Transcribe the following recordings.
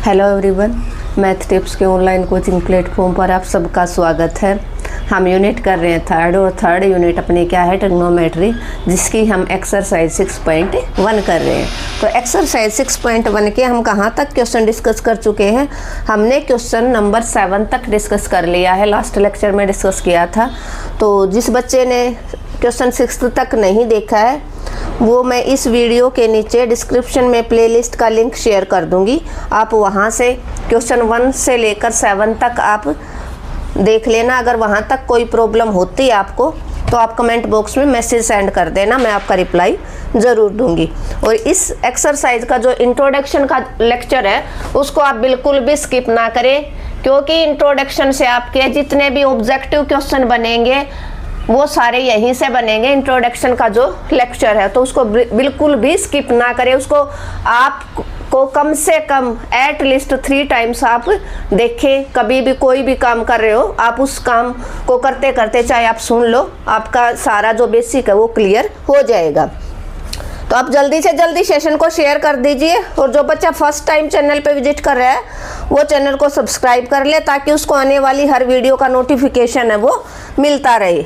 Hello everyone, math tips के online coaching platform पर आप सबका स्वागत है। हम यूनिट कर रहे हैं थर्ड, और थर्ड यूनिट अपनी क्या है, ट्रिग्नोमेट्री, जिसकी हम एक्सरसाइज 6.1 कर रहे हैं। तो एक्सरसाइज 6.1 के हम कहाँ तक क्वेश्चन डिस्कस कर चुके हैं? हमने क्वेश्चन नंबर 7 तक डिस्कस कर लिया है, लास्ट लेक्चर में डिस्कस किया था। तो जिस बच्चे ने क्वेश्चन 6 तक नहीं देखा है वो मैं इस वीडियो के नीचे डिस्क्रिप्शन में प्लेलिस्ट का लिंक शेयर कर दूंगी। आप वहां से क्वेश्चन 1 से लेकर 7 तक आप देख लेना। अगर वहां तक कोई प्रॉब्लम होती है आपको तो आप कमेंट बॉक्स में मैसेज सेंड कर देना, मैं आपका रिप्लाई ज़रूर दूंगी। और इस एक्सरसाइज का जो इंट्रोडक्शन का लेक्चर है उसको आप बिल्कुल भी स्किप ना करें, क्योंकि इंट्रोडक्शन से आपके जितने भी ऑब्जेक्टिव क्वेश्चन बनेंगे वो सारे यहीं से बनेंगे। इंट्रोडक्शन का जो लेक्चर है तो उसको बिल्कुल भी स्किप ना करें। उसको आपको कम से कम एट लीस्ट 3 टाइम्स आप देखें। कभी भी कोई भी काम कर रहे हो आप उस काम को करते करते चाहे आप सुन लो, आपका सारा जो बेसिक है वो क्लियर हो जाएगा। तो आप जल्दी से जल्दी सेशन को शेयर कर दीजिए, और जो बच्चा फर्स्ट टाइम चैनल पे विजिट कर रहा है वो चैनल को सब्सक्राइब कर ले, ताकि उसको आने वाली हर वीडियो का नोटिफिकेशन है वो मिलता रहे।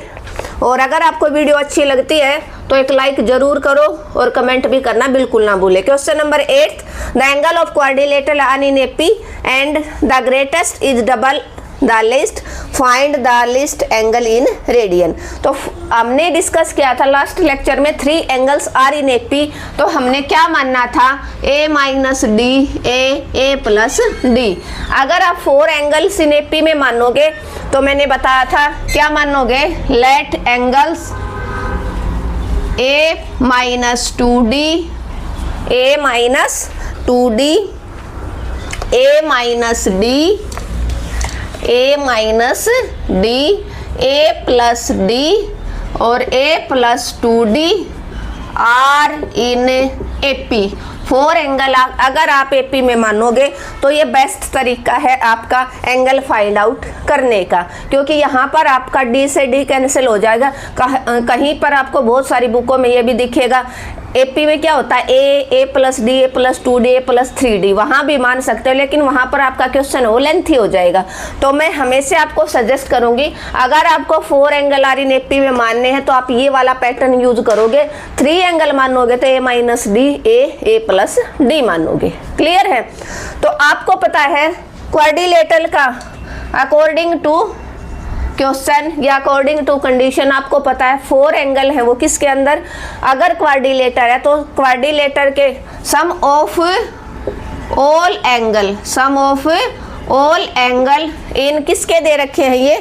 और अगर आपको वीडियो अच्छी लगती है तो एक लाइक जरूर करो और कमेंट भी करना बिल्कुल ना भूले। Question number 8, the angle of quadrilateral arc in AP and the greatest is double the list, find the list angle in radian. तो हमने डिस्कस किया था लास्ट लेक्चर में 3 एंगल्स आर इन एपी। तो हमने क्या मानना था, a minus d, a plus D. अगर आप 4 एंगल्स इन एपी में मानोगे तो मैंने बताया था क्या मानोगे, let angles a minus 2d, a minus 2d, a minus d, a minus d, a plus d और a plus 2d are in AP. 4 angle अगर आप एपी में मानोगे तो ये बेस्ट तरीका है आपका एंगल फाइंड आउट करने का, क्योंकि यहाँ पर आपका डी से डी कैंसिल हो जाएगा। कहीं पर आपको बहुत सारी बुकों में ये भी दिखेगा एपी में क्या होता है, ए प्लस डी, ए प्लस 2d, ए प्लस 3d, वहाँ भी मान सकते हो, लेकिन वहाँ पर आपका क्वेश्चन वो लेंथी हो जाएगा। तो मैं हमेशा आपको सजेस्ट करूँगी, अगर आपको 4 एंगल आर इन एपी में मानने हैं तो आप ये वाला पैटर्न यूज करोगे। 3 एंगल मानोगे तो ए माइनस डी, ए प्लस डी मानोगे। क्लियर है? तो आपको पता है क्वाड्रिलेटरल का अकॉर्डिंग टू क्वेश्चन या अकॉर्डिंग टू कंडीशन आपको पता है 4 एंगल है वो किसके अंदर, अगर क्वाड्रिलेटर है तो क्वाड्रिलेटर के sum of all angle, sum of all angle in किसके दे रखे हैं, ये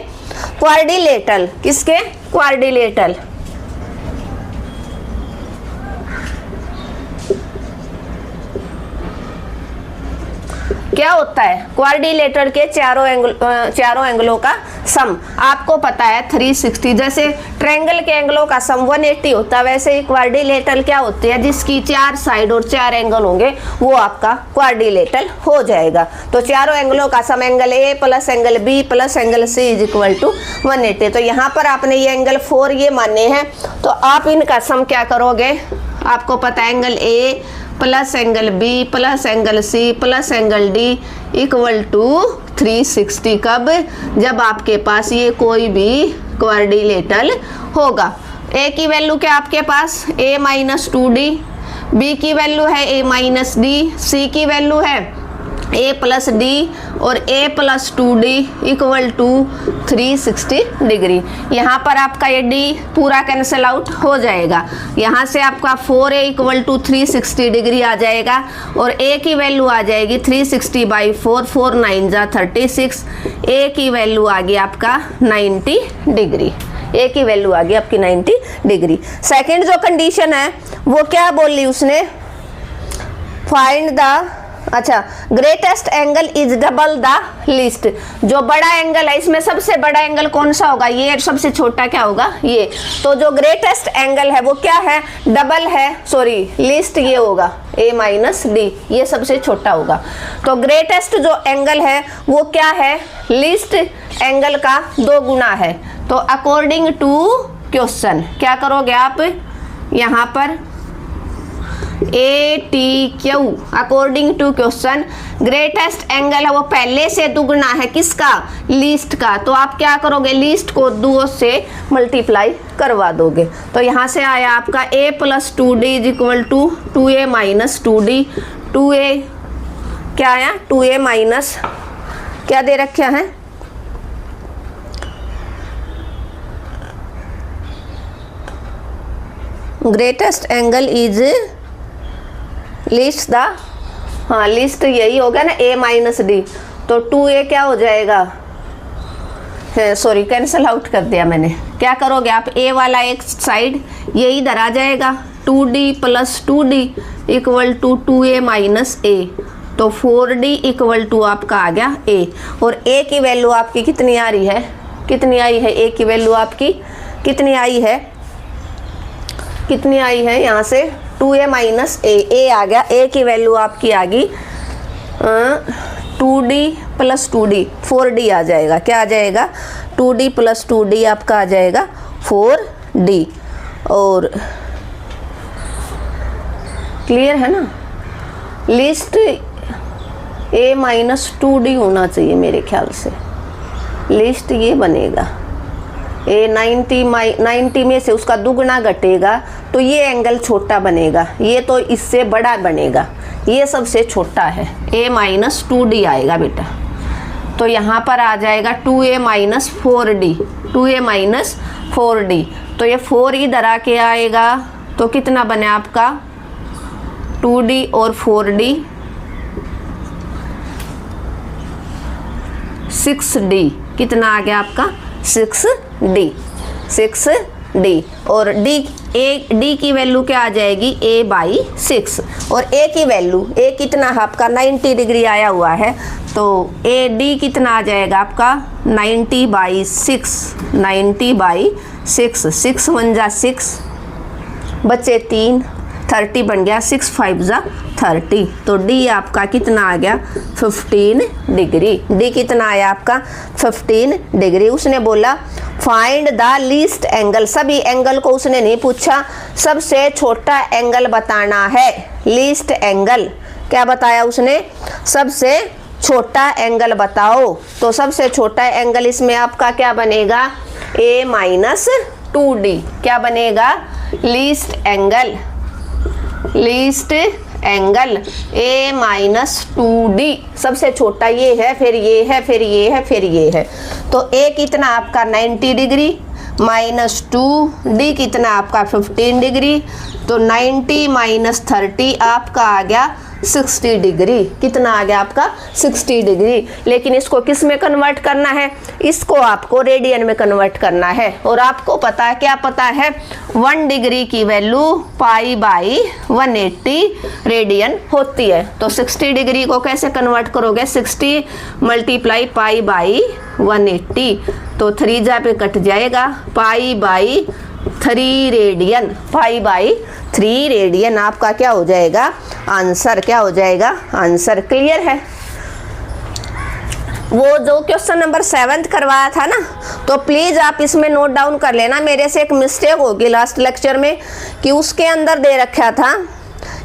क्वाड्रिलेटरल, किसके, क्वाड्रिलेटरल। क्या होता है, क्वाड्रिलेटर के चारों एंगलों का सम आपको पता है 360। जैसे ट्रायंगल के एंगलों का सम 180 होता है, वैसे ही क्वाड्रिलेटरल क्या होती है, जिसकी 4 साइड और 4 एंगल होंगे वो आपका क्वाड्रिलेटरल हो जाएगा। तो चारों एंगलों का sum angle A plus angle B plus angle C is equal to 180। तो यहाँ पर आपने ये एंगल 4 ये माने हैं, तो आप इनका सम क्या करोगे, आपको पता है angle A plus angle B plus angle C plus angle D equal to 360। कब, जब आपके पास ये कोई भी क्वाड्रिलेटरल होगा। ए की वैल्यू क्या आपके पास, a माइनस 2d, बी की वैल्यू है a माइनस डी, सी की वैल्यू है a प्लस डी और a plus 2d equal to 360 degree. यहाँ पर आपका ये d पूरा कैंसिल आउट हो जाएगा। यहाँ से आपका 4a इक्वल टू 360 डिग्री आ जाएगा, और a की वैल्यू आ जाएगी 360 बाई 4, 4 9 जा 36, a की वैल्यू आ गई आपका 90 डिग्री, a की वैल्यू आ गई आपकी 90 डिग्री। सेकेंड जो कंडीशन है वो क्या बोली उसने, फाइंड द, अच्छा, greatest angle is double the list. जो बड़ा एंगल है इसमें सबसे बड़ा एंगल कौन सा होगा, ये, सबसे छोटा क्या होगा, ये। तो जो ग्रेटेस्ट एंगल है वो क्या है, डबल है, सॉरी लिस्ट ये होगा a माइनस डी, ये सबसे छोटा होगा। तो ग्रेटेस्ट जो एंगल है वो क्या है, लिस्ट एंगल का 2 गुना है। तो अकॉर्डिंग टू क्वेश्चन क्या करोगे आप, यहाँ पर ATQ according to question greatest angle है वो पहले से दुगना है किसका, लीस्ट का। तो आप क्या करोगे, लीस्ट को 2 से मल्टीप्लाई करवा दोगे। तो यहाँ से आया आपका a + 2d equal to 2a - 2d। 2a क्या आया, 2a माइनस क्या दे रखा है, greatest angle is least the, हाँ लीस्ट यही होगा ना, a - d। तो 2a क्या हो जाएगा, है सॉरी कैंसल आउट कर दिया मैंने। क्या करोगे आप, a वाला एक साइड ये इधर आ जाएगा, 2d + 2d equal to 2a - a। तो 4d इक्वल टू आपका आ गया a। और a की वैल्यू आपकी कितनी आ रही है, कितनी आई है, a की वैल्यू आपकी कितनी आई है, कितनी आई है यहाँ से 2a - a आ गया। a की वैल्यू आपकी आ गई 2d + 2d 4d आ जाएगा। क्या आ जाएगा, 2d + 2d आपका आ जाएगा 4d। और क्लियर है ना, लिस्ट a - 2d होना चाहिए मेरे ख्याल से, लिस्ट ये बनेगा a 90 में से उसका दुगना घटेगा तो ये एंगल छोटा बनेगा, ये तो इससे बड़ा बनेगा, ये सबसे छोटा है, a - 2d आएगा बेटा। तो यहाँ पर आ जाएगा 2a - 4d, 2a - 4d। तो ये 4 इधर आके आएगा तो कितना बने आपका 2d और 4d 6d, कितना आ गया आपका 6d, 6d। और d की वैल्यू क्या आ जाएगी, a/6। और a की वैल्यू, a कितना आपका 90 डिग्री आया हुआ है, तो d कितना आ जाएगा आपका 90/6, 90/6। 6 × 1 = 6 बचे 3, 30 बन गया, 6 × 5 = 30। तो d आपका कितना आ गया 15 डिग्री। d कितना आया आपका 15 डिग्री। उसने बोला फाइंड द लीस्ट एंगल, सभी एंगल को उसने नहीं पूछा, सबसे छोटा एंगल बताना है। लीस्ट एंगल क्या बताया उसने, सबसे छोटा एंगल बताओ। तो सबसे छोटा एंगल इसमें आपका क्या बनेगा, a - 2d। क्या बनेगा, least angle, least angle a - 2d सबसे छोटा ये है, फिर ये है, फिर ये है, फिर ये है। तो a कितना आपका 90 डिग्री -2d कितना आपका 15 डिग्री। तो 90 - 30 आपका आ गया 60 डिग्री। कितना आ गया आपका 60 डिग्री। लेकिन इसको किस में कन्वर्ट करना है, इसको आपको रेडियन में कन्वर्ट करना है। और आपको पता है, क्या पता है, 1 डिग्री की वैल्यू π/180 रेडियन होती है। तो 60 डिग्री को कैसे कन्वर्ट करोगे, 60 × π/180। तो 3 जा पे कट जाएगा, π/3 रेडियन, π/3 रेडियन आपका क्या हो जाएगा आंसर, क्या हो जाएगा आंसर। क्लियर है। वो जो क्वेश्चन नंबर 7 करवाया था ना, तो प्लीज आप इसमें नोट डाउन कर लेना। मेरे से एक मिस्टेक होगी लास्ट लेक्चर में कि उसके अंदर दे रखा था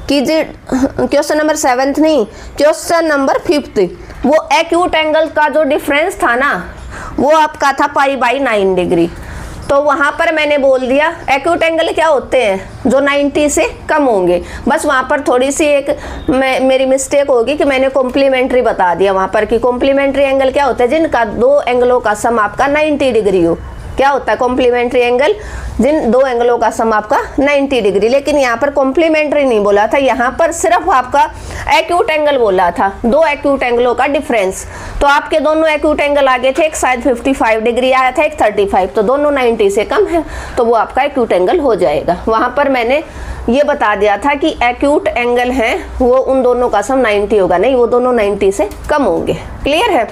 कि क्वेश्चन नंबर 7 नहीं, क्वेश्चन नंबर 5 वो एक्यूट एंगल का जो डिफरेंस था ना, वो आपका था π/9 डिग्री। तो वहाँ पर मैंने बोल दिया एक्यूट एंगल क्या होते हैं, जो 90 से कम होंगे। बस वहाँ पर थोड़ी सी एक मेरी मिस्टेक होगी कि मैंने कॉम्प्लीमेंट्री बता दिया वहाँ पर कि कॉम्प्लीमेंट्री एंगल क्या होता है, जिनका 2 एंगलों का सम आपका 90 डिग्री हो। क्या होता है कॉम्प्लीमेंट्री एंगल, जिन 2 एंगलों का सम आपका 90 डिग्री। लेकिन यहाँ पर कॉम्प्लीमेंट्री नहीं बोला था, यहाँ पर सिर्फ आपका एक्यूट एंगल बोला था, 2 एक्यूट एंगलों का डिफरेंस। तो आपके दोनों एक्यूट एंगल आगे थे, एक शायद 55 डिग्री आया था, एक 35, तो दोनों 90 से कम है, तो वो आपका एक्यूट एंगल हो जाएगा। वहाँ पर मैंने ये बता दिया था कि एक्यूट एंगल है वो उन दोनों का सम 90 होगा, नहीं वो दोनों 90 से कम होंगे। क्लियर है।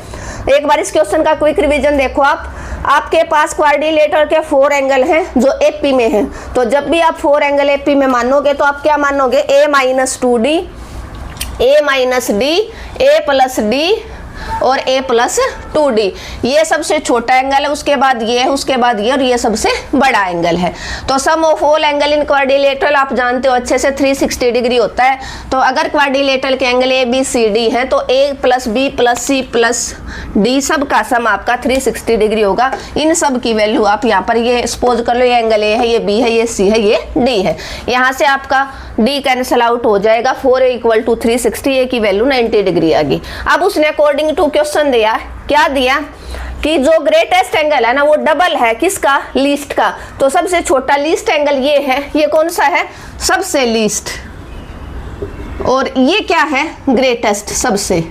एक बार इस क्वेश्चन का क्विक रिवीजन देखो आप। आपके पास क्वाड्रिलेटरल के 4 एंगल हैं जो एपी में हैं। तो जब भी आप 4 एंगल एपी में मानोगे तो आप क्या मानोगे, a - 2d, a - d, a + d, और a प्लस 2d। ये सबसे छोटा एंगल है, उसके बाद ये है, उसके बाद ये, और ये सबसे बड़ा एंगल है। तो sum of all angle in quadrilateral आप जानते हो अच्छे से 360 डिग्री होता है। तो अगर क्वाड्रिलेटरल के angle A B C D हैं तो a plus B plus C plus D सब का सम आपका 360 डिग्री होगा। इन सब की वैल्यू आप यहाँ पर ये सपोज कर लो, ये एंगल ए है, ये बी है, ये सी है, ये डी है। यहाँ से आपका डी कैंसिल आउट हो जाएगा। 4a इक्वल टू 360, a की वैल्यू 90 डिग्री आ गई। अब उसने अकॉर्डिंग टू क्वेश्चन दिया, क्या दिया कि जो ग्रेटेस्ट एंगल है ना वो डबल है किसका, लीस्ट का। तो सबसे छोटा लीस्ट एंगल ये है, ये कौन सा है, सबसे लीस्ट, और ये क्या है, ग्रेटेस्ट, सबसे।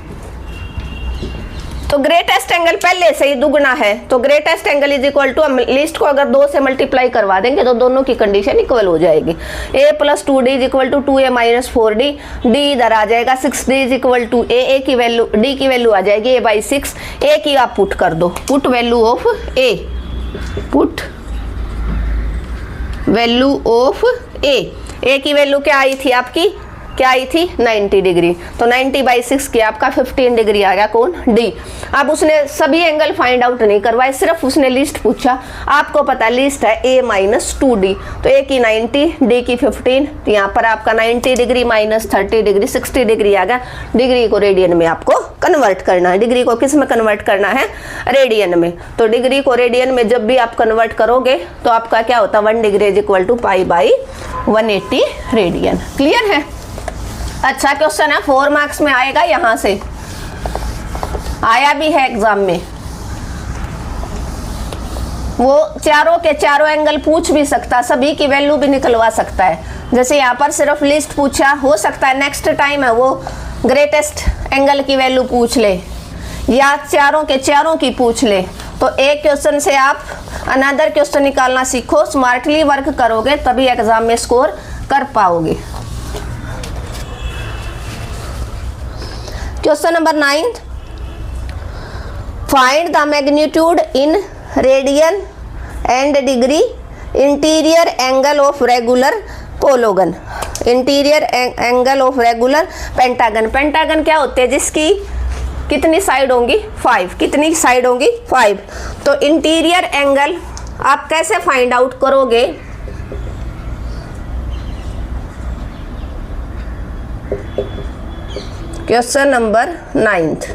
तो ग्रेटेस्ट एंगल पहले से ही दुगना है, तो greatest angle is equal to, हम लीस्ट को अगर 2 से मल्टीप्लाई करवा देंगे तो दोनों की कंडीशन इक्वल हो जाएगी। a plus 2d is equal to 2a minus 4d, d इधर आ जाएगा, 6d is equal to a की वैल्यू, d की वैल्यू आ जाएगी a बाई 6, a की आप पुट कर दो, put value of a, put value of a की वैल्यू क्या आई थी आपकी, क्या आई थी 90 डिग्री। तो 90 बाई 6 की आपका 15 डिग्री आ गया, कौन, डी। अब उसने सभी एंगल फाइंड आउट नहीं करवाए, सिर्फ उसने लिस्ट पूछा। आपको पता लिस्ट है a माइनस 2d, तो a की 90, d की 15, तो यहाँ पर आपका 90 डिग्री माइनस 30 डिग्री 60 डिग्री आ गया। डिग्री को रेडियन में आपको कन्वर्ट करना है। डिग्री को किस में कन्वर्ट करना है, रेडियन में। तो डिग्री को रेडियन में जब भी आप कन्वर्ट करोगे तो आपका क्या होता है, 1 degree is equal to pi by 180 radian. Clear है। अच्छा क्वेश्चन है, 4 मार्क्स में आएगा, यहां से आया भी है एग्जाम में। वो चारों के चारों एंगल पूछ भी सकता, सभी की वैल्यू भी निकलवा सकता है। जैसे यहाँ पर सिर्फ लिस्ट पूछा, हो सकता है नेक्स्ट टाइम है वो ग्रेटेस्ट एंगल की वैल्यू पूछ ले, या चारों के चारों की पूछ ले। तो एक क्वेश्चन से आप अनदर क्वेश्चन निकालना सीखो, स्मार्टली वर्क करोगे तभी एग्जाम में स्कोर कर पाओगे। Question number 9, find the magnitude in radian and degree interior angle of regular polygon. Interior angle of regular pentagon. Pentagon क्या होते हैं, जिसकी कितनी साइड होंगी, 5। कितनी साइड होंगी, 5। तो इंटीरियर एंगल आप कैसे फाइंड आउट करोगे, क्वेश्चन नंबर 9।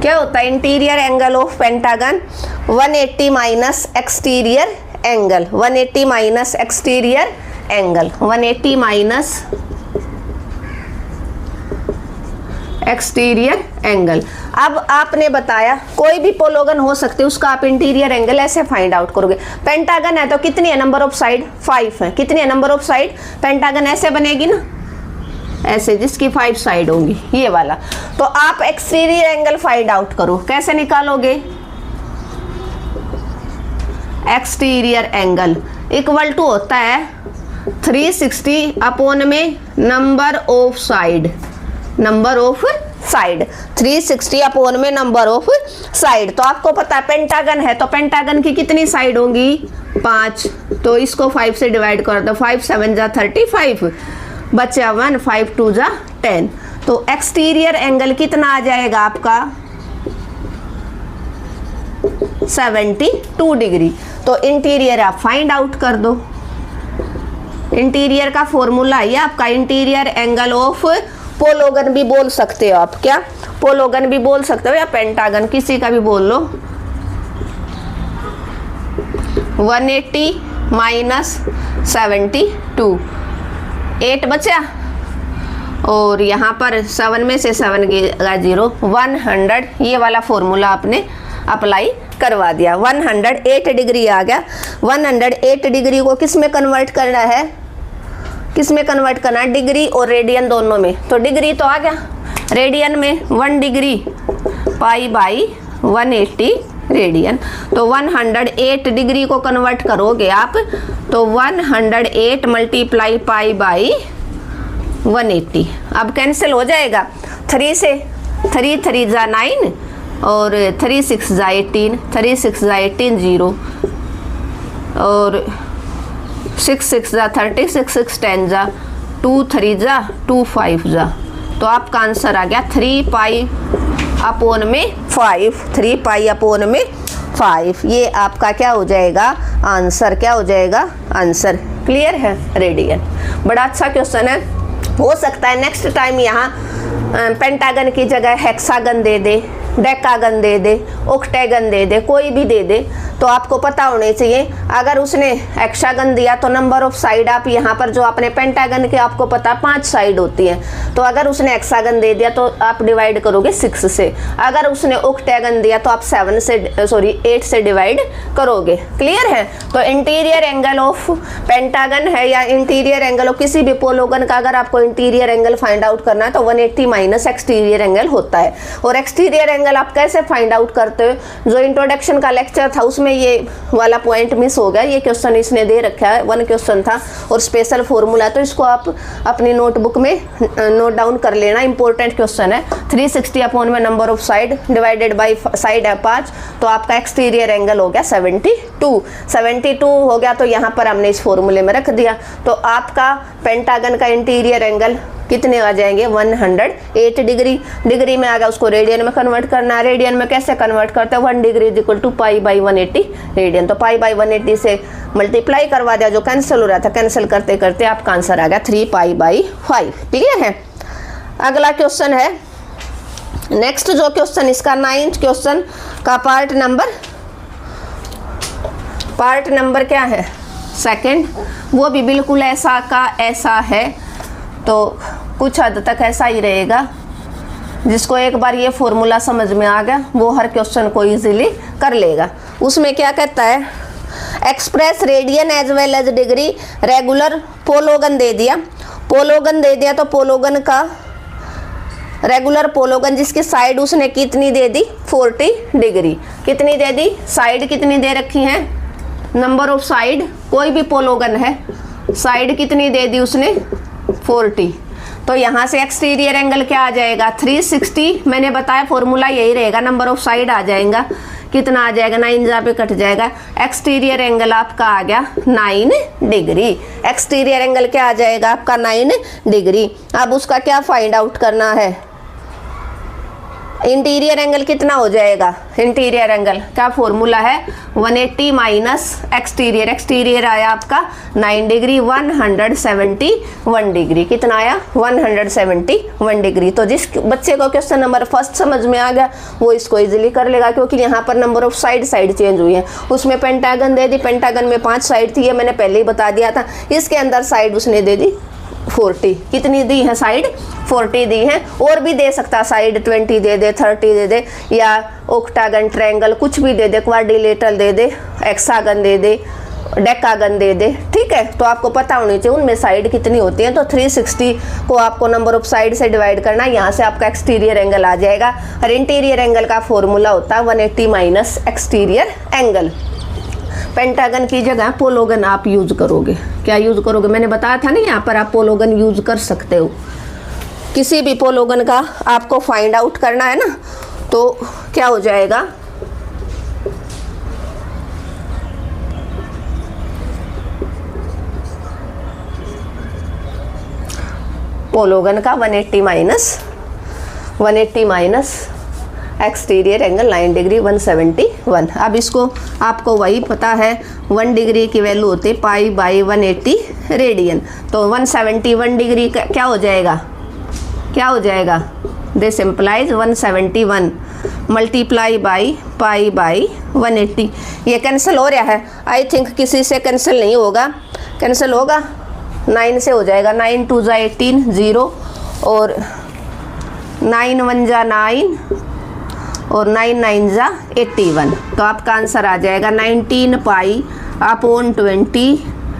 क्या होता है interior angle of pentagon, 180 minus exterior angle, 180 minus exterior angle, 180 minus exterior angle. अब आपने बताया कोई भी पोलोगन हो सकते हैं, उसका आप इंटीरियर एंगल ऐसे फाइंड आउट करोगे। पेंटागन है तो कितनी है नंबर ऑफ साइड, 5 है। कितनी है नंबर ऑफ साइड, पेंटागन ऐसे बनेगी ना, ऐसे, जिसकी 5 साइड होंगी, ये वाला। तो आप एक्सटीरियर एंगल फाइंड आउट करो, कैसे निकालोगे, एक्सटीरियर एंगल इक्वल टू होता है 360 अपॉन में number of side, number of side, 360 upon में नंबर ऑफ साइड। तो आपको पता है पेंटागन है तो पेंटागन की कितनी साइड होंगी, 5। तो इसको 5 से डिवाइड कर दो, 5 7 जा 35, बचा 1, 5 2 जा 10। तो एक्सटीरियर एंगल कितना आ जाएगा आपका, 72 डिग्री। तो इंटीरियर आप फाइंड आउट कर दो। इंटीरियर का फॉर्मूला है आपका, इंटीरियर एंगल ऑफ पोलोगन भी बोल सकते हो आप, क्या पोलोगन भी बोल सकते हो या पेंटागन, किसी का भी बोल लो। 180 माइनस 72, 8 बचा, और यहाँ पर 7 में से 7 गया 0, 100। ये वाला फॉर्मूला आपने अप्लाई करवा दिया। 108 डिग्री आ गया। 108 डिग्री को किस में कन्वर्ट करना है, किस में कन्वर्ट करना है, डिग्री और रेडियन दोनों में। तो डिग्री तो आ गया, रेडियन में 1 डिग्री पाई बाई 180 रेडियन। तो 108 डिग्री को कन्वर्ट करोगे आप तो 108 मल्टीप्लाई पाई बाई 180। अब कैंसिल हो जाएगा, 3 से 3 3 जा 9, और 3 6 जा 18, 3 6 जा 18 0, और 6 6 जा 36, 6 10 जा 2 3 जा 2 5 जा। तो आपका आंसर आ गया 3 पाई अपॉन में 5, 3 पाई अपॉन में 5। ये आपका क्या हो जाएगा आंसर, क्या हो जाएगा आंसर। क्लियर है रेडियन। बड़ा अच्छा क्वेश्चन है। हो सकता है नेक्स्ट टाइम यहाँ पेंटागन की जगह हेक्सागन दे दे, डेकागन दे दे, ऑक्टेगन दे दे, कोई भी दे दे, तो आपको पता होने चाहिए। अगर उसने हेक्सागन दिया तो नंबर ऑफ साइड आप यहाँ पर जो अपने पेंटागन के आपको पता 5 साइड होती हैं, तो अगर उसने हेक्सागन दे दिया तो आप डिवाइड करोगे 6 से। अगर उसने ऑक्टेगन दिया तो आप 8 से डिवाइड करोगे। क्लियर है। तो इंटीरियर एंगल ऑफ पेंटागन है या इंटीरियर एंगल ऑफ किसी भी पोलोगन का अगर आपको इंटीरियर एंगल फाइंड आउट करना है तो 180 माइनस एक्सटीरियर एंगल होता है। और एक्सटीरियर एंगल आप कैसे फाइंड आउट करते हो, जो इंट्रोडक्शन का लेक्चर था उसमें ये वाला पॉइंट मिस हो गया। ये क्वेश्चन इसने दे रखा है, 1 क्वेश्चन था और स्पेशल फॉर्मूला, तो इसको आप अपनी नोटबुक में नोट डाउन कर लेना। इंपॉर्टेंट क्वेश्चन है। 360 अपॉन में number of side divided by side है 5, तो आपका एक्सटीरियर एंगल हो गया 72 हो गया। तो यहाँ पर हमने इस फॉर्मूले में रख दिया। तो आपका पेंटागन का इंटीरियर एंगल कितने आ जाएंगे 108 डिग्री। डिग्री में आ गया, उसको रेडियन में कन्वर्ट करना है। रेडियन में कैसे कन्वर्ट करते हैं, 1 degree is equal to pi by 180 radian. तो पाई बाई 180 से मल्टीप्लाई करवा दिया, जो कैंसिल हो रहा था कैंसिल करते करते आपका आंसर आ गया 3 पाई बाई 5। क्लियर है। अगला क्वेश्चन है नेक्स्ट जो क्वेश्चन इसका 9th क्वेश्चन का पार्ट नंबर क्या है, सेकंड। वो भी बिल्कुल ऐसा का ऐसा है, तो कुछ हद तक ऐसा ही रहेगा। जिसको एक बार ये फॉर्मूला समझ में आ गया वो हर क्वेश्चन को इजीली कर लेगा। उसमें क्या कहता है, express radian as well as degree regular polygon दे दिया। तो पोलोगन का रेगुलर पोलोगन जिसकी साइड उसने कितनी दे दी 40 डिग्री। कितनी दे दी, साइड कितनी दे रखी है, नंबर ऑफ साइड, कोई भी पोलोगन है साइड कितनी दे दी उसने 40। तो यहाँ से एक्सटीरियर एंगल क्या आ जाएगा 360। मैंने बताया फॉर्मूला यही रहेगा, नंबर ऑफ साइड आ जाएगा, कितना आ जाएगा 9 जहाँ पे कट जाएगा। एक्सटीरियर एंगल आपका आ गया 9 डिग्री। एक्सटीरियर एंगल क्या आ जाएगा आपका 9 डिग्री। अब उसका क्या फाइंड आउट करना है, इंटीरियर एंगल कितना हो जाएगा। इंटीरियर एंगल का फॉर्मूला है 180 माइनस एक्सटीरियर। एक्सटीरियर आया आपका 9 डिग्री, 171 डिग्री। कितना आया 171 डिग्री। तो जिस बच्चे को क्वेश्चन नंबर फर्स्ट समझ में आ गया वो इसको इजीली कर लेगा, क्योंकि यहाँ पर नंबर ऑफ साइड चेंज हुई है। उसमें पेंटागन दे दी, पेंटागन में 5 साइड थी, ये मैंने पहले ही बता दिया था। इसके अंदर साइड उसने दे दी 40। कितनी दी है साइड 40 दी है। और भी दे सकता साइड 20 दे दे, 30 दे दे, या ऑक्टागन ट्रायंगल कुछ भी दे दे, क्वाड्रिलेटरल दे दे, हेक्सागन दे दे, डेकागन दे दे। ठीक है। तो आपको पता होनी चाहिए उनमें साइड कितनी होती है। तो 360 को आपको नंबर ऑफ साइड से डिवाइड करना, यहाँ से आपका एक्सटीरियर एंगल आ जाएगा। और इंटीरियर एंगल का फॉर्मूला होता है 180 माइनस एक्सटीरियर एंगल। पेंटागन की जगह पोलोगन आप यूज करोगे। क्या यूज करोगे, मैंने बताया था ना, यहाँ पर आप पोलोगन यूज कर सकते हो। किसी भी पोलोगन का आपको फाइंड आउट करना है ना, तो क्या हो जाएगा, पोलोगन का 180 माइनस एक्सटीरियर एंगल 9 डिग्री 171। अब इसको आपको वही पता है 1 डिग्री की वैल्यू होती है पाई बाई 180 रेडियन। तो 171 डिग्री का क्या हो जाएगा, this implies 171 multiply by pi by 180। ये कैंसिल हो रहा है, आई थिंक किसी से कैंसिल नहीं होगा, कैंसिल होगा 9 से हो जाएगा। 9 2 जा 18 0, और 9 1 जा 9, और 9 9 जा 81। तो आपका आंसर आ जाएगा 19 पाई अपॉन 20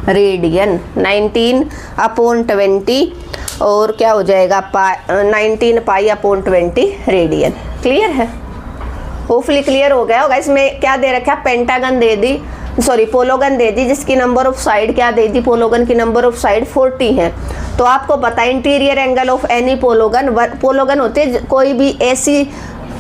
रेडियन। 19 अपॉन 20 और क्या हो जाएगा 19 पाई अपॉन 20 रेडियन। क्लियर है, होपफुली क्लियर हो गया होगा। इसमें क्या दे रखा है, पेंटागन दे दी, पोलोगन दे दी, जिसकी नंबर ऑफ साइड क्या दे दी, पोलोगन की नंबर ऑफ साइड 40 है। तो आपको पता है इंटीरियर एंगल ऑफ एनी पोलोगन होते कोई भी ऐसी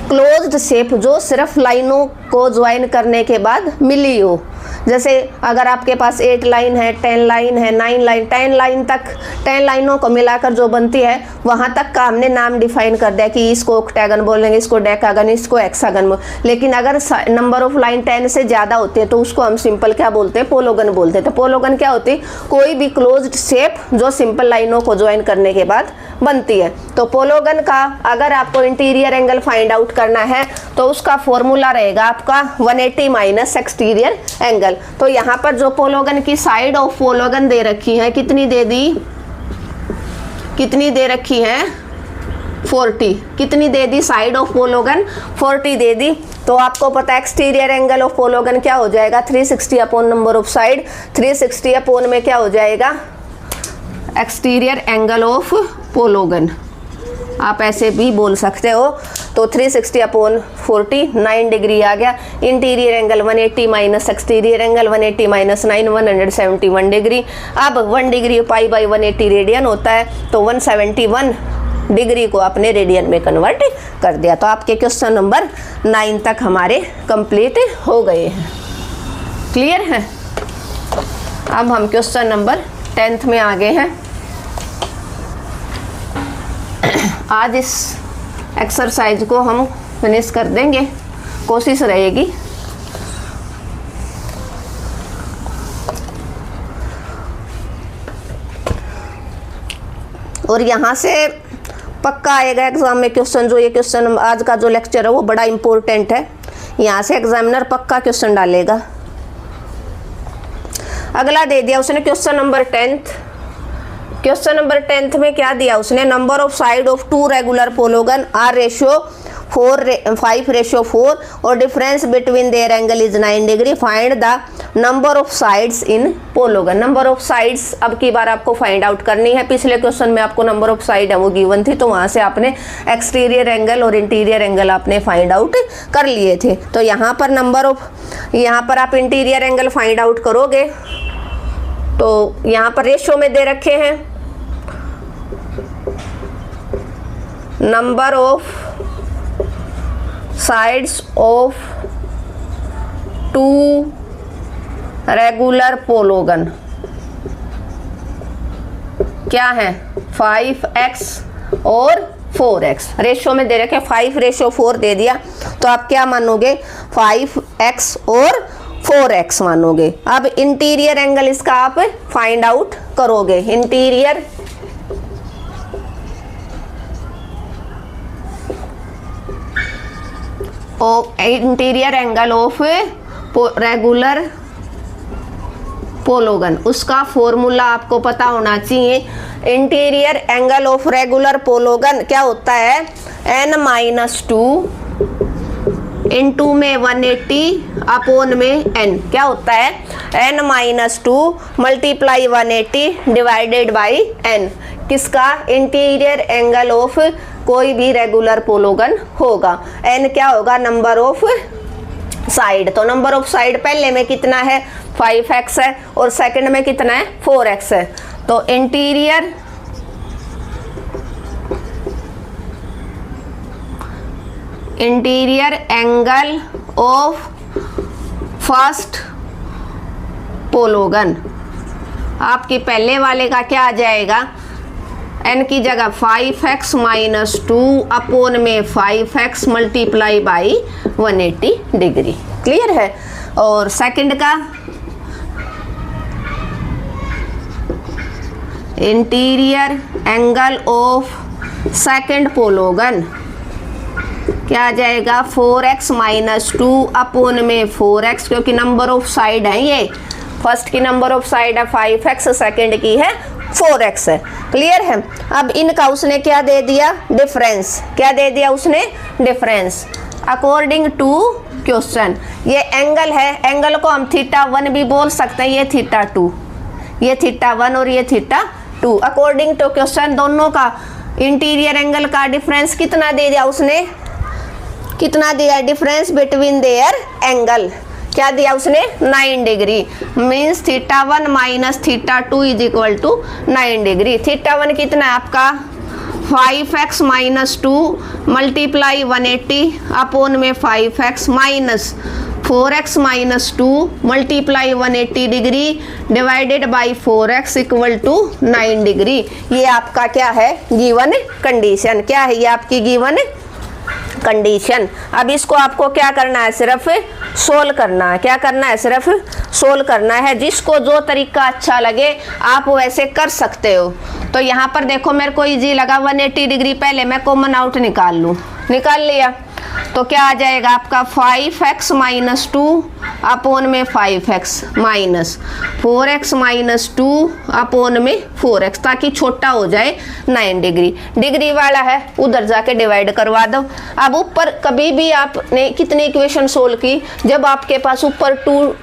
क्लोज्ड शेप जो सिर्फ लाइनों को ज्वाइन करने के बाद मिली हो। जैसे अगर आपके पास 8 लाइन है, 10 लाइन है, 9 लाइन, 10 लाइन तक, 10 लाइनों को मिलाकर जो बनती है वहाँ तक का हमने नाम डिफाइन कर दिया कि इसको ऑक्टागन बोलेंगे, इसको डेकागन, इसको हेक्सागन। लेकिन अगर नंबर ऑफ लाइन 10 से ज़्यादा होती है तो उसको हम सिंपल क्या बोलते हैं, पोलोगन बोलते हैं। तो पोलोगन क्या होती है, कोई भी क्लोज्ड शेप जो सिंपल लाइनों को ज्वाइन करने के बाद बनती है। तो पोलोगन का अगर आपको इंटीरियर एंगल फाइंड आउट करना है तो उसका फॉर्मूला रहेगा आपका 180 माइनस एक्सटीरियर एंगल। तो यहाँ पर जो पोलोगन की साइड ऑफ पोलोगन दे रखी है, कितनी दे दी, कितनी दे रखी है, 40। कितनी दे दी साइड ऑफ पोलोगन, 40 दे दी। तो आपको पता है एक्सटीरियर एंगल ऑफ पोलोगन क्या हो जाएगा, 360 upon number of side. 360 upon में क्या हो जाएगा, एक्सटीरियर एंगल ऑफ पोलोगन, आप ऐसे भी बोल सकते हो। तो 360 अपॉन 40, 9 डिग्री आ गया। Interior angle 180 minus exterior angle 180 minus 9, 171 degree. अब 1 डिग्री पाई बाई 180 रेडियन होता है, तो 171 डिग्री को आपने रेडियन में कन्वर्ट कर दिया। तो आपके क्वेश्चन नंबर 9 तक हमारे कंप्लीट हो गए हैं। क्लियर है? अब हम क्वेश्चन नंबर 10th में आ गए हैं। आज इस एक्सरसाइज को हम फिनिश कर देंगे, कोशिश रहेगी। और यहाँ से पक्का आएगा एग्जाम में क्वेश्चन, जो ये क्वेश्चन आज का जो लेक्चर है वो बड़ा इंपॉर्टेंट है, यहाँ से एग्जामिनर पक्का क्वेश्चन डालेगा। अगला दे दिया उसने question number 10th। Question number 10th में क्या दिया उसने, number of side of 2 regular polygon are ratio 5:4 और difference between their angle is 9 degree. Find the number of sides in polygon. Number of sides अब की बार आपको फाइंड आउट करनी है। पिछले क्वेश्चन में आपको नंबर ऑफ साइड है वो गिवन थी, तो वहाँ से आपने एक्सटीरियर एंगल और इंटीरियर एंगल आपने फाइंड आउट कर लिए थे। तो यहाँ पर नंबर ऑफ, यहाँ पर आप इंटीरियर एंगल फाइंड आउट करोगे तो यहाँ पर रेशियो में दे रखे हैं number of sides of 2 regular polygon क्या है, 5x और 4x। रेशियो में दे रखे 5:4 दे दिया, तो आप क्या मानोगे, 5x और 4x मानोगे। अब इंटीरियर एंगल इसका आप फाइंड आउट करोगे। इंटीरियर एंगल ऑफ रेगुलर पोलोगन, उसका फॉर्मूला आपको पता होना चाहिए। Interior angle of regular polygon क्या होता है, n-2 इंटू में 180 अपॉन में n क्या होता है, n-2 multiply 180 divided by n। किसका, इंटीरियर एंगल ऑफ कोई भी रेगुलर पोलोगन होगा। n क्या होगा, नंबर ऑफ साइड। तो नंबर ऑफ साइड पहले में कितना है, 5x है, और सेकंड में कितना है, 4x है। तो इंटीरियर एंगल ऑफ फर्स्ट पोलोगन, आपके पहले वाले का क्या आ जाएगा, n की जगह 5x माइनस 2 अपॉन में 5x multiply by 180 degree. Clear है? और सेकंड का इंटीरियर एंगल ऑफ सेकंड पोलोगन क्या आ जाएगा, 4x माइनस 2 अपॉन में 4x, क्योंकि नंबर ऑफ साइड है ये। फर्स्ट की नंबर ऑफ साइड है 5x, सेकंड की है 4x है। क्लियर है? अब इनका उसने क्या दे दिया, डिफरेंस। क्या दे दिया उसने, डिफरेंस। अकॉर्डिंग टू क्वेश्चन, ये एंगल है, एंगल को हम θ1 भी बोल सकते हैं, ये θ2, ये θ1 और ये θ2। अकॉर्डिंग टू क्वेश्चन दोनों का इंटीरियर एंगल का डिफरेंस कितना दे दिया उसने, कितना दिया, डिफरेंस बिटवीन देयर एंगल क्या दिया उसने, 9 degree. Means θ1 minus θ2 is equal to 9 degree. θ1 कितना है आपका 5x माइनस 2 मल्टीप्लाई 180 अपॉन में 5x minus 4x minus 2 multiply 180 degree divided by 4x equal to 9 degree. ये आपका क्या है, गिवन कंडीशन। क्या है ये आपकी गिवन कंडीशन। अब इसको आपको क्या करना है, सिर्फ सोल्व करना है। क्या करना है, सिर्फ सोल्व करना है। जिसको जो तरीका अच्छा लगे आप वैसे कर सकते हो। तो यहाँ पर देखो मेरे को इजी लगा 180 डिग्री, पहले मैं कॉमन आउट निकाल लूँ। निकाल लिया तो क्या आ जाएगा आपका 5x माइनस 2 अपॉन में 5x minus 4x minus 2 upon में 4x, ताकि छोटा हो जाए 9 डिग्री। डिग्री वाला है उधर जाके डिवाइड करवा दो। अब ऊपर कभी भी आपने कितनी इक्वेशन सोल्व की, जब आपके पास ऊपर 2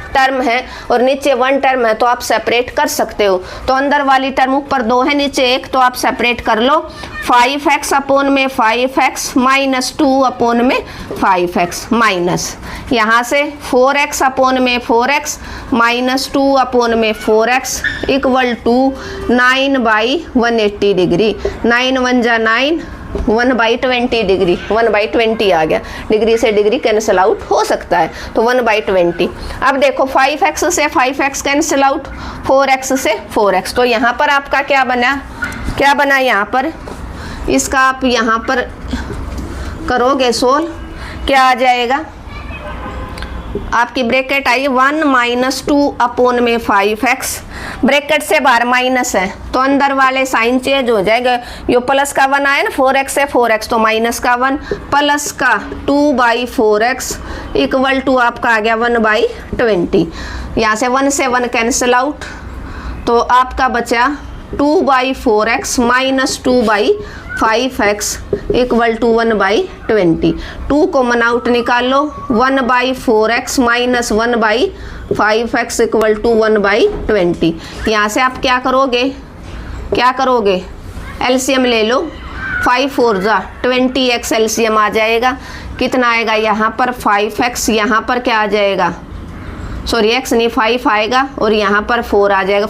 टर्म है और नीचे 1 टर्म है तो आप सेपरेट कर सकते हो। तो अंदर वाली टर्म ऊपर 2 है नीचे 1, तो आप सेपरेट कर लो। 5x अपॉन में 5x माइनस 2 अपॉन में 5x माइनस यहाँ से 4x अपॉन में 4x माइनस 2 अपॉन में 4x equal to 9 by 180 degree. 9 1 जा 9, 1/20 डिग्री, 1/20 आ गया। डिग्री से डिग्री कैंसिल आउट हो सकता है, तो 1/20। अब देखो 5x से 5x कैंसिल आउट, 4x से 4x। तो यहाँ पर आपका क्या बना, क्या बना यहाँ पर, इसका आप यहाँ पर करोगे सोल्व, क्या आ जाएगा आपकी ब्रैकेट आई 1 माइनस 2 अपॉन में 5x, ब्रैकेट से बाहर माइनस है तो अंदर वाले साइन चेंज हो जाएगा। यो प्लस का 1 आया ना, 4x से 4x तो माइनस का 1 प्लस का 2/4x इक्वल टू आपका आ गया 1/20। यहाँ से 1 से 1 कैंसिल आउट, तो आपका बचा 2/4x minus 2/5x equal to 1/20। 2 common out निकाल लो, 1/4x minus 1/5x equal to 1/20। यहाँ से आप क्या करोगे, क्या करोगे, एलसीएम ले लो। 5 4 जा 20x एलसीएम आ जाएगा। कितना आएगा यहाँ पर 5x, यहाँ पर क्या आ जाएगा, सॉरी x नहीं 5 आएगा और यहाँ पर 4 आ जाएगा।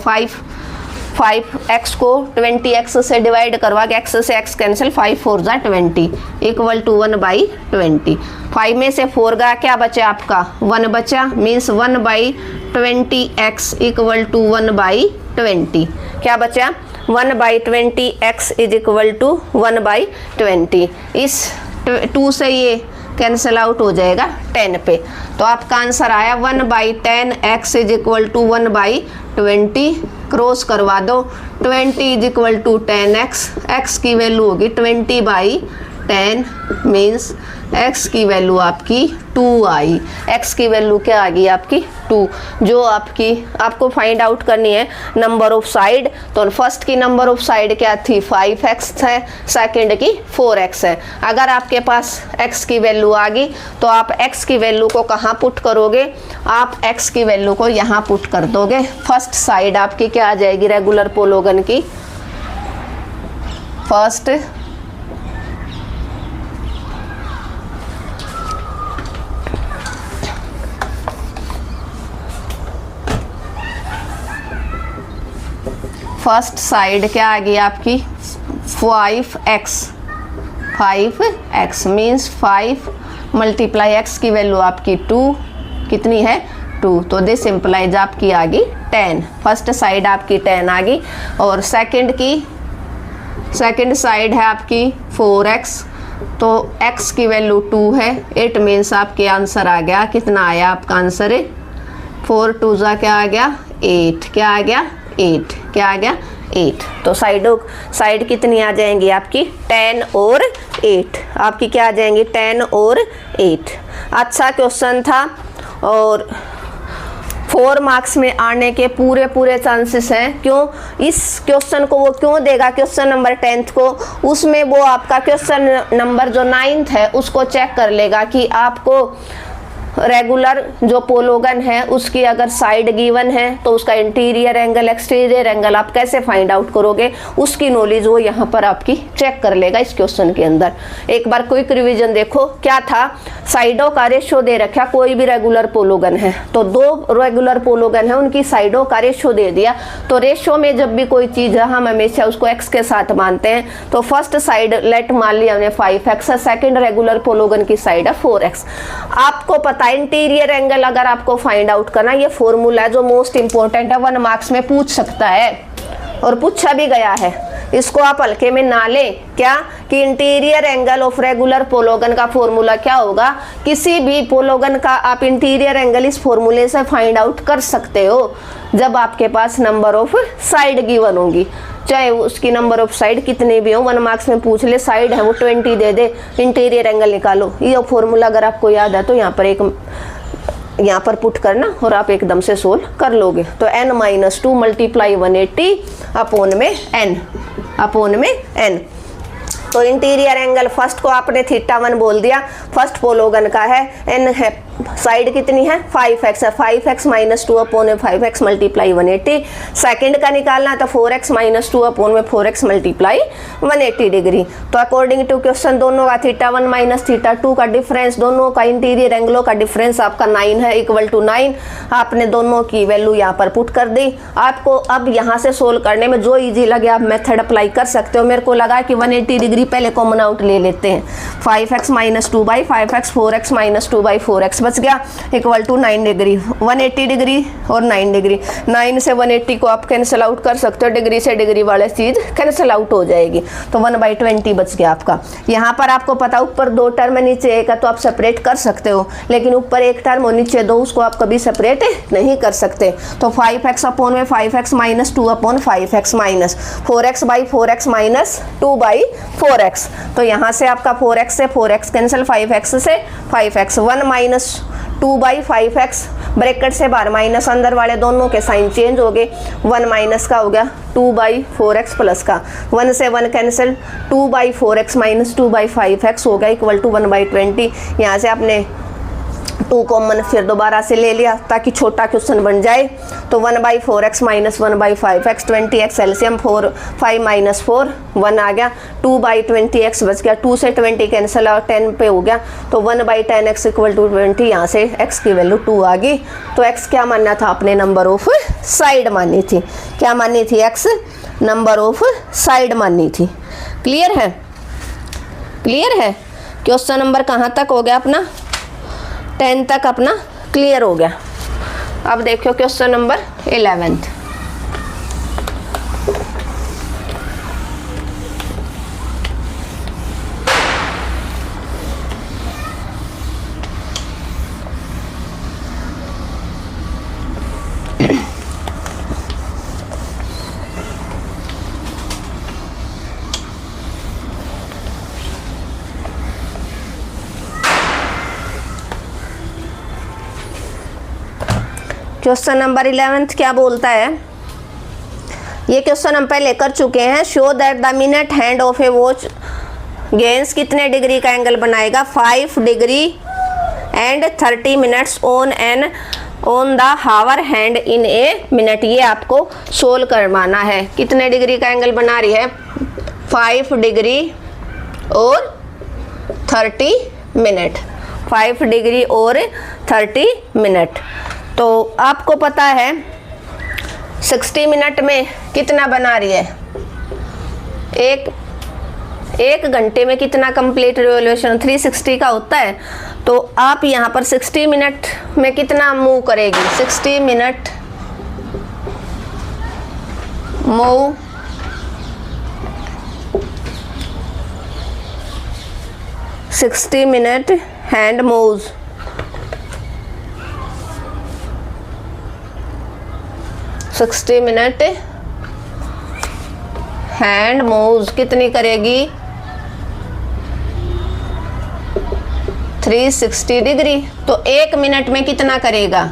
5x को 20x से डिवाइड करवा के x से x कैंसिल, 5 4 जा 20 इक्वल टू 1/20। 5 में से 4 गया, क्या बचा आपका 1 बचा, मीन्स 1/20x इक्वल टू 1/20। क्या बचा 1/20x इज इक्वल टू 1/20। इस 2 से ये कैंसिल आउट हो जाएगा 10 पे, तो आपका आंसर आया 1/10x is equal to 1/20। Cross करवा दो, 20 is equal to 10x, x की वैल्यू होगी 20/10 मीन्स x की वैल्यू आपकी 2 आई। x की वैल्यू क्या आ गई आपकी 2, जो आपको फाइंड आउट करनी है नंबर ऑफ साइड। तो फर्स्ट की नंबर ऑफ साइड क्या थी 5x है, सेकंड की 4x है। अगर आपके पास x की वैल्यू आ गई तो आप x की वैल्यू को कहाँ पुट करोगे, आप x की वैल्यू को यहाँ पुट कर दोगे। फर्स्ट साइड आपकी क्या आ जाएगी रेगुलर पोलोगन की, फर्स्ट फर्स्ट साइड क्या आ गई आपकी 5x मीन्स 5 मल्टीप्लाई x की वैल्यू आपकी 2 कितनी है 2, तो दिस इम्प्लाइज आपकी आ गई 10। फर्स्ट साइड आपकी 10 आ गई और सेकंड साइड है आपकी 4x, तो x की वैल्यू 2 है। 8 मीन्स आपके आंसर आ गया, कितना आया आपका आंसर है 4 2 जा क्या आ गया 8, क्या आ गया 8, क्या आ गया 8। तो साइड कितनी आ जाएंगी आपकी 10 और 8, आपकी क्या आ जाएंगी 10 और 8। अच्छा क्वेश्चन था और 4 मार्क्स में आने के पूरे चांसेस हैं। क्यों, इस क्वेश्चन को वो क्यों देगा क्वेश्चन नंबर 10th को, उसमें वो आपका क्वेश्चन नंबर जो 9th है उसको चेक कर लेगा कि आपको रेगुलर जो पोलोगन है उसकी अगर साइड गिवन है तो उसका इंटीरियर एंगल एक्सटीरियर एंगल आप कैसे फाइंड आउट करोगे, उसकी नॉलेज वो यहाँ पर आपकी चेक कर लेगा इस क्वेश्चन के अंदर। एक बार क्विक रिवीजन देखो, क्या था, साइडों का रेशियो दे रखा, कोई भी रेगुलर पोलोगन है तो दो रेगुलर पोलोगन है उनकी साइडों का रेशियो दे दिया। तो रेशियो में जब भी कोई चीज है हम हमेशा उसको x के साथ मानते हैं। तो फर्स्ट साइड लेट मान लिया हमने 5x है, सेकंड रेगुलर पोलोगन की साइड है 4x। आपको पता है इंटीरियर एंगल अगर आपको फाइंड आउट करना, ये फॉर्मूला है जो मोस्ट इंपोर्टेंट है, 1 मार्क्स में पूछ सकता है और पूछा भी गया है, इसको आप हल्के में ना लें। क्या कि इंटीरियर एंगल ऑफ रेगुलर पोलोगन का फॉर्मूला क्या होगा, किसी भी पोलोगन का आप इंटीरियर एंगल इस फॉर्मूले से फाइंड आउट कर सकते हो जब आपके पास नंबर ऑफ साइड गिवन होगी, चाहे उसकी नंबर ऑफ साइड कितने भी हो। 1 मार्क्स में पूछ ले, साइड है वो 20 दे दे, इंटीरियर एंगल निकालो। ये फॉर्मूला अगर आपको याद है तो यहाँ पर पुट करना और आप एकदम से सोल्व कर लोगे। तो n-2 मल्टीप्लाई 180 अपॉन में n। तो इंटीरियर एंगल फर्स्ट को आपने θ1 बोल दिया, फर्स्ट पोलोगन का है, n है, साइड कितनी है 5x है, 5x - 2 upon 5x multiply 180। Second का निकालना है तो 4x - 2 अपॉन में 4x मल्टीप्लाई 180 डिग्री। तो अकॉर्डिंग टू क्वेश्चन दोनों का θ1 - θ2 का डिफरेंस, दोनों का इंटीरियर एंगलों का डिफरेंस आपका 9 है, इक्वल टू 9। आपने दोनों की वैल्यू यहाँ पर पुट कर दी। आपको अब यहाँ से सोल्व करने में जो ईजी लगे आप मेथड अप्लाई कर सकते हो। मेरे को लगा कि 180 डिग्री पहले कॉमन आउट ले लेते हैं, 5x - 2/5x 4x - 2/4x बच गया, इक्वल टू 9 डिग्री, 180 डिग्री और 9 डिग्री। 9 से 180 को आप कैंसिल आउट कर सकते हो, डिग्री से डिग्री वाले चीज कैंसिल आउट हो जाएगी, तो 1/20 बच गया आपका। यहाँ पर आपको पता ऊपर 2 टर्म है नीचे 1 है तो आप सेपरेट कर सकते हो, लेकिन ऊपर 1 टर्म और नीचे 2 उसको आप कभी सेपरेट नहीं कर सकते। तो 5x अपॉन में 5x - 2 upon 5x minus 4x/4x - 2/4x। तो यहाँ से आपका 4x से 4x कैंसिल, 5x से 5x, 1 - 2/5x ब्रैकेट से बाहर माइनस, अंदर वाले दोनों के साइन चेंज हो गए, 1 माइनस का हो गया 2/4x प्लस का, 1 से 1 कैंसिल, 2/4x - 2/5x हो गया इक्वल टू 1/20। यहाँ से आपने 2 कॉमन फिर दोबारा से ले लिया ताकि छोटा क्वेश्चन बन जाए। तो 1/4x - 1/5x 20x एलसीएम 4 5 - 4 1 आ गया, 2/20x बच गया, 2 से 20 कैंसिल और 10 पे हो गया, तो 1/10x इक्वल टू 20। यहाँ से x की वैल्यू 2 आ गई। तो x क्या मानना था आपने, नंबर ऑफ साइड माननी थी। क्या माननी थी, x नंबर ऑफ साइड माननी थी। क्लियर है, क्लियर है। क्वेश्चन नंबर कहाँ तक हो गया अपना, 10 तक अपना क्लियर हो गया। अब देखो क्वेश्चन नंबर 11। क्वेश्चन नंबर 11 क्या बोलता है, ये क्वेश्चन हम पहले कर चुके हैं। Show that the minute hand of a watch gains कितने डिग्री का एंगल बनाएगा, 5 degree and 30 minutes on the hour hand in a minute. ये आपको सोल्व करवाना है। कितने डिग्री का एंगल बना रही है, 5 डिग्री और 30 मिनट, 5 डिग्री और 30 मिनट। तो आपको पता है 60 मिनट में कितना बना रही है, एक घंटे में कितना कंप्लीट रिवॉल्यूशन 360 का होता है। तो आप यहाँ पर 60 मिनट में कितना मूव करेगी, 60 minute move 60 minute hand moves, 60 minute hand moves कितनी करेगी, 360 डिग्री। तो 1 मिनट में कितना करेगा,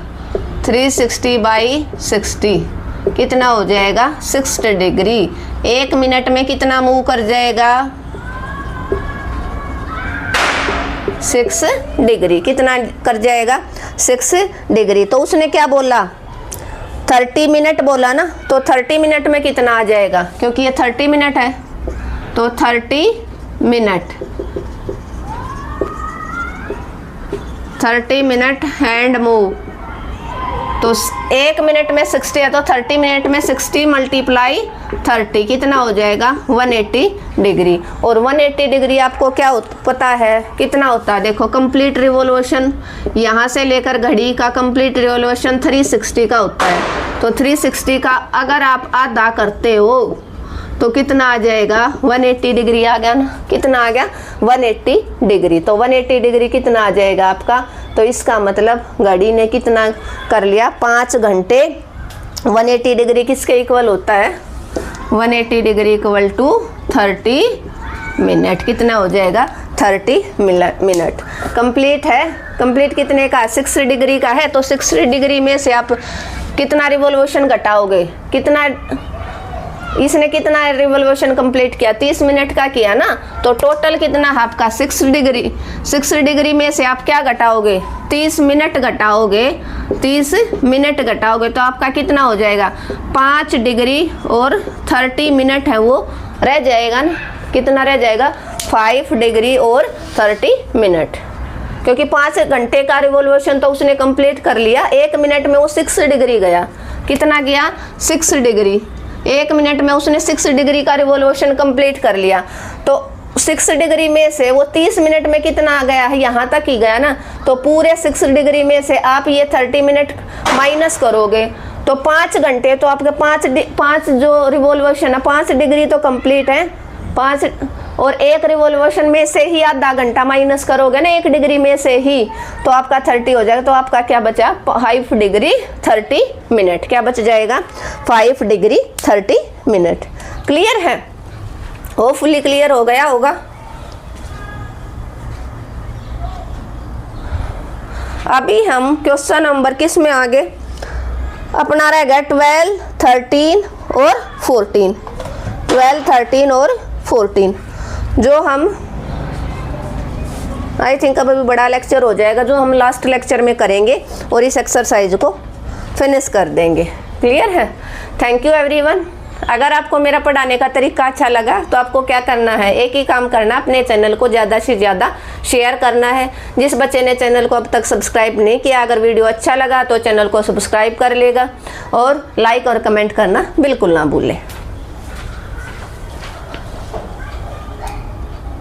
360/60 कितना हो जाएगा, 60 डिग्री। 1 मिनट में कितना मूव कर जाएगा, 6 डिग्री। कितना कर जाएगा? 6 डिग्री। तो उसने क्या बोला? 30 मिनट बोला ना, तो 30 मिनट में कितना आ जाएगा? क्योंकि ये 30 मिनट है, तो 30 मिनट हैंड मूव। तो 1 मिनट में 60 है, तो 30 मिनट में 60 मल्टीप्लाई 30 कितना हो जाएगा? 180 डिग्री। और 180 डिग्री आपको क्या पता है कितना होता है? देखो, कंप्लीट रिवॉल्यूशन यहाँ से लेकर घड़ी का कंप्लीट रिवॉल्यूशन 360 का होता है। तो 360 का अगर आप आधा करते हो तो कितना आ जाएगा? 180 डिग्री आ गया ना। कितना आ गया? 180 डिग्री। तो 180 डिग्री कितना आ जाएगा आपका? तो इसका मतलब घड़ी ने कितना कर लिया? 5 घंटे। 180 डिग्री किसके इक्वल होता है? 180 डिग्री इक्वल टू 30 मिनट। कितना हो जाएगा? 30 मिनट। कंप्लीट है। कंप्लीट कितने का? 6 डिग्री का है। तो 6 डिग्री में से आप कितना रिवॉल्यूशन घटाओगे? कितना इसने कितना रिवॉल्यूशन कंप्लीट किया? 30 मिनट का किया ना। तो टोटल कितना है आपका? 6 डिग्री। 6 डिग्री में से आप क्या घटाओगे? 30 मिनट घटाओगे। 30 मिनट घटाओगे तो आपका कितना हो जाएगा? 5 डिग्री और 30 मिनट है वो रह जाएगा ना। कितना रह जाएगा? 5 डिग्री और 30 मिनट। क्योंकि 5 घंटे का रिवॉल्यूशन तो उसने कंप्लीट कर लिया। 1 मिनट में वो 6 डिग्री गया। कितना गया? 6 डिग्री। 1 मिनट में उसने 6 डिग्री का रिवॉल्यूशन कंप्लीट कर लिया। तो 6 डिग्री में से वो 30 मिनट में कितना आ गया है? यहाँ तक ही गया ना। तो पूरे 6 डिग्री में से आप ये 30 मिनट माइनस करोगे तो 5 घंटे, तो आपके 5 जो रिवॉल्यूशन है 5 डिग्री तो कंप्लीट है। 5 और 1 रिवॉल्यूशन में से ही आधा घंटा माइनस करोगे ना 1 डिग्री में से ही, तो आपका 30 हो जाएगा। तो आपका क्या बचा? 5 डिग्री 30 मिनट। क्या बच जाएगा? 5 डिग्री 30 मिनट। क्लियर है? होपफुली क्लियर हो गया होगा। अभी हम क्वेश्चन नंबर किस में आगे अपना रह गया? 12, 13 और 14। 12, 13 और 14 जो हम आई थिंक अब अभी बड़ा लेक्चर हो जाएगा जो हम लास्ट लेक्चर में करेंगे और इस एक्सरसाइज को फिनिश कर देंगे। क्लियर है? Thank you everyone. अगर आपको मेरा पढ़ाने का तरीका अच्छा लगा तो आपको क्या करना है? एक ही काम करना, अपने चैनल को ज़्यादा से ज़्यादा शेयर करना है। जिस बच्चे ने चैनल को अब तक सब्सक्राइब नहीं किया, अगर वीडियो अच्छा लगा तो चैनल को सब्सक्राइब कर लेगा और लाइक और कमेंट करना बिल्कुल ना भूलें।